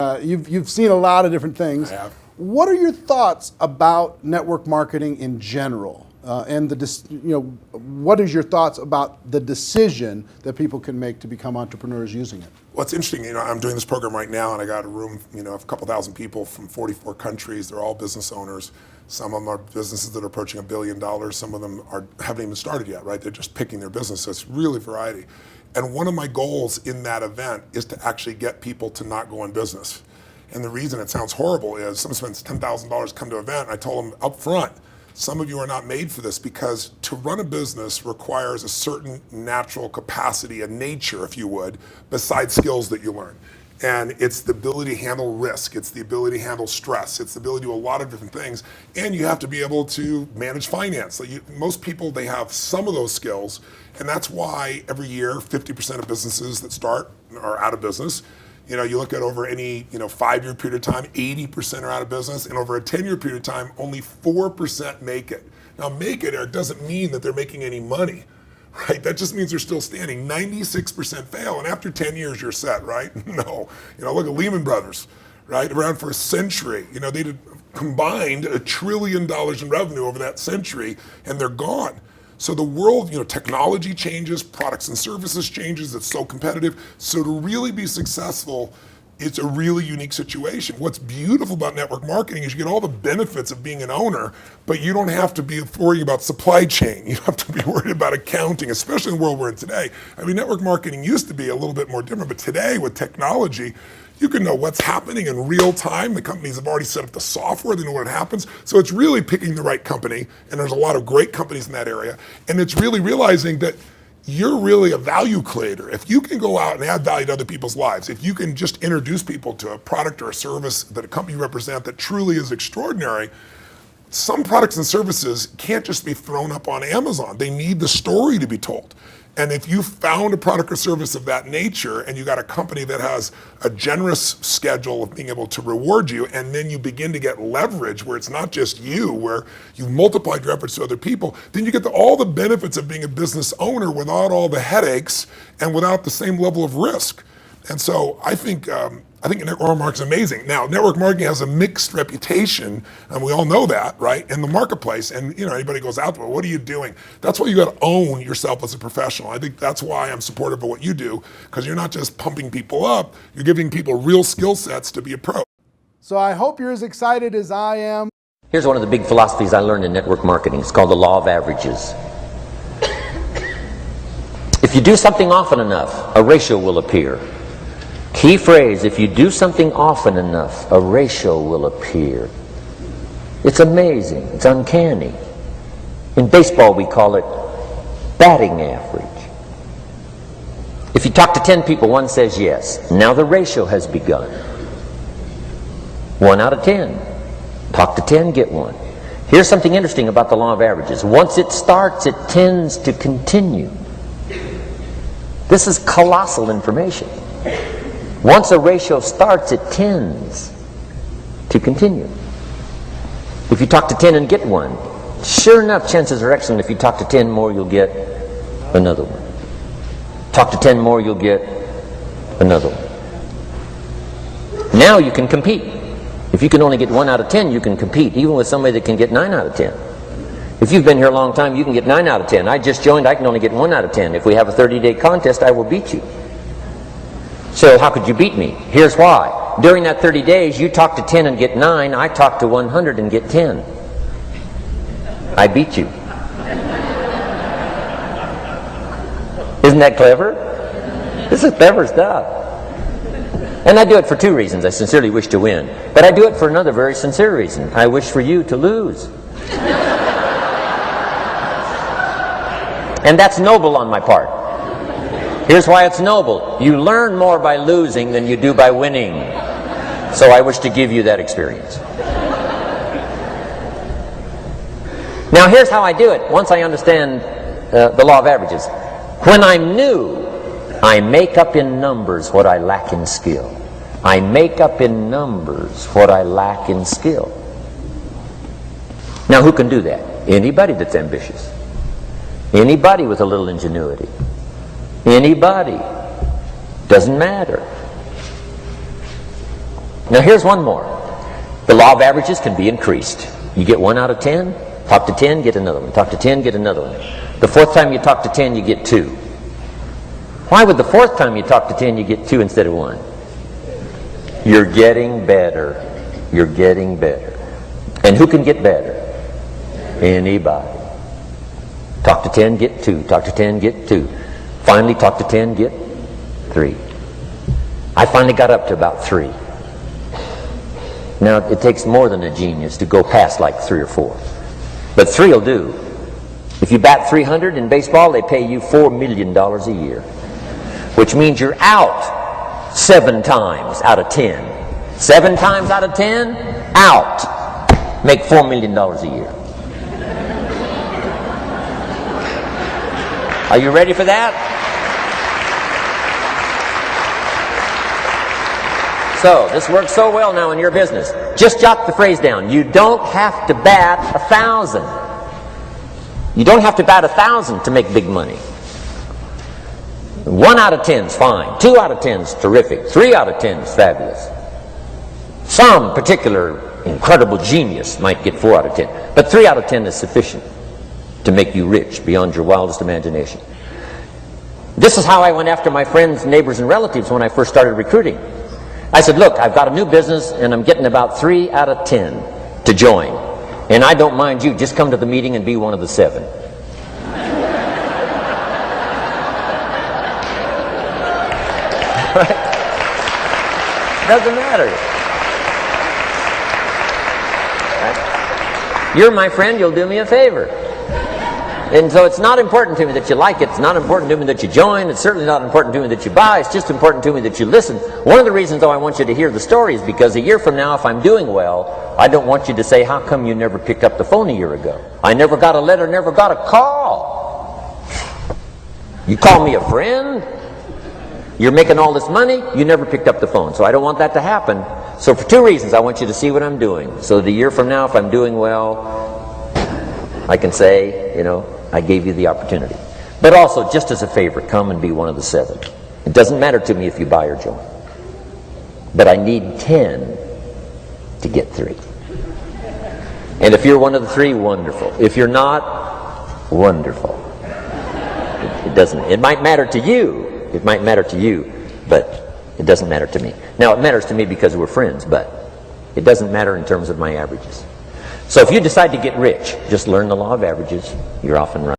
You've seen a lot of different things. I have. What are your thoughts about network marketing in general? And what is your thoughts about the decision that people can make to become entrepreneurs using it? Well, it's interesting. I'm doing this program right now, and I got a room, of a couple thousand people from 44 countries. They're all business owners. Some of them are businesses that are approaching $1 billion. Some of them haven't even started yet, right? They're just picking their business. So it's really variety. And one of my goals in that event is to actually get people to not go in business. And the reason it sounds horrible is someone spends $10,000 to come to an event, and I told them up front, some of you are not made for this, because to run a business requires a certain natural capacity, a nature, if you would, besides skills that you learn. And it's the ability to handle risk, it's the ability to handle stress, it's the ability to do a lot of different things, and you have to be able to manage finance. Most people, they have some of those skills, and that's why every year 50% of businesses that start are out of business. You look at over any 5-year period of time, 80% are out of business, and over a 10-year period of time, only 4% make it. Now, make it, Eric, doesn't mean that they're making any money, right? That just means they're still standing. 96% fail, and after 10 years, you're set, right? No. Look at Lehman Brothers, right? Around for a century. They did combined $1 trillion in revenue over that century, and they're gone. So the world, technology changes, products and services changes, it's so competitive. So to really be successful, it's a really unique situation. What's beautiful about network marketing is you get all the benefits of being an owner, but you don't have to be worrying about supply chain. You don't have to be worried about accounting, especially in the world we're in today. Network marketing used to be a little bit more different, but today with technology, you can know what's happening in real time. The companies have already set up the software, they know what happens. So it's really picking the right company, and there's a lot of great companies in that area. And it's really realizing that you're really a value creator. If you can go out and add value to other people's lives, if you can just introduce people to a product or a service that a company you represent that truly is extraordinary, some products and services can't just be thrown up on Amazon. They need the story to be told. And if you found a product or service of that nature, and you got a company that has a generous schedule of being able to reward you, and then you begin to get leverage where it's not just you, where you've multiplied your efforts to other people, then you get all the benefits of being a business owner without all the headaches and without the same level of risk. And so I think network marketing is amazing. Now, network marketing has a mixed reputation, and we all know that, right, in the marketplace. And anybody goes out there, what are you doing? That's why you got to own yourself as a professional. I think that's why I'm supportive of what you do, because you're not just pumping people up, you're giving people real skill sets to be a pro. So I hope you're as excited as I am. Here's one of the big philosophies I learned in network marketing. It's called the law of averages. If you do something often enough, a ratio will appear. Key phrase, if you do something often enough, a ratio will appear. It's amazing. It's uncanny. In baseball, we call it batting average. If you talk to 10 people, one says yes. Now the ratio has begun. 1 out of 10. Talk to 10, get 1. Here's something interesting about the law of averages. Once it starts, it tends to continue. This is colossal information. Once a ratio starts, it tends to continue. If you talk to 10 and get 1, sure enough, chances are excellent. If you talk to 10 more, you'll get another one. Talk to 10 more, you'll get another one. Now you can compete. If you can only get 1 out of 10, you can compete, even with somebody that can get 9 out of 10. If you've been here a long time, you can get 9 out of 10. I just joined, I can only get 1 out of 10. If we have a 30-day contest, I will beat you. So how could you beat me? Here's why. During that 30 days, you talk to 10 and get 9. I talk to 100 and get 10. I beat you. Isn't that clever? This is clever stuff. And I do it for 2 reasons. I sincerely wish to win. But I do it for another very sincere reason. I wish for you to lose. And that's noble on my part. Here's why it's noble. You learn more by losing than you do by winning. So I wish to give you that experience. Now here's how I do it once I understand the law of averages. When I'm new, I make up in numbers what I lack in skill. I make up in numbers what I lack in skill. Now who can do that? Anybody that's ambitious. Anybody with a little ingenuity. Anybody. Doesn't matter. Now here's one more. The law of averages can be increased. You get 1 out of 10, talk to 10, get another one. Talk to 10, get another one. The 4th time you talk to 10, you get 2. Why would the 4th time you talk to 10, you get 2 instead of 1? You're getting better. You're getting better. And who can get better? Anybody. Talk to 10, get 2. Talk to 10, get 2. Finally, talk to 10, get 3. I finally got up to about 3. Now, it takes more than a genius to go past like 3 or 4. But 3 will do. If you bat 300 in baseball, they pay you $4 million a year. Which means you're out 7 times out of 10. 7 times out of 10, out. Make $4 million a year. Are you ready for that? So, this works so well now in your business. Just jot the phrase down. You don't have to bat 1,000. You don't have to bat 1,000 to make big money. 1 out of 10 is fine. 2 out of 10 is terrific. 3 out of 10 is fabulous. Some particular incredible genius might get 4 out of 10. But 3 out of 10 is sufficient to make you rich beyond your wildest imagination. This is how I went after my friends, neighbors, and relatives when I first started recruiting. I said, look, I've got a new business and I'm getting about 3 out of 10 to join. And I don't mind you, just come to the meeting and be one of the 7. Right? Doesn't matter. Right? You're my friend, you'll do me a favor. And so it's not important to me that you like it. It's not important to me that you join. It's certainly not important to me that you buy. It's just important to me that you listen. One of the reasons, though, I want you to hear the story is because a year from now, if I'm doing well, I don't want you to say, how come you never picked up the phone a year ago? I never got a letter, never got a call. You call me a friend? You're making all this money? You never picked up the phone. So I don't want that to happen. So for 2 reasons, I want you to see what I'm doing. So that a year from now, if I'm doing well, I can say, you know, I gave you the opportunity. But also, just as a favor, come and be one of the 7. It doesn't matter to me if you buy or join. But I need 10 to get 3. And if you're one of the 3, wonderful. If you're not, wonderful. It doesn't. It might matter to you. It might matter to you, but it doesn't matter to me. Now, it matters to me because we're friends, but it doesn't matter in terms of my averages. So if you decide to get rich, just learn the law of averages. You're off and running.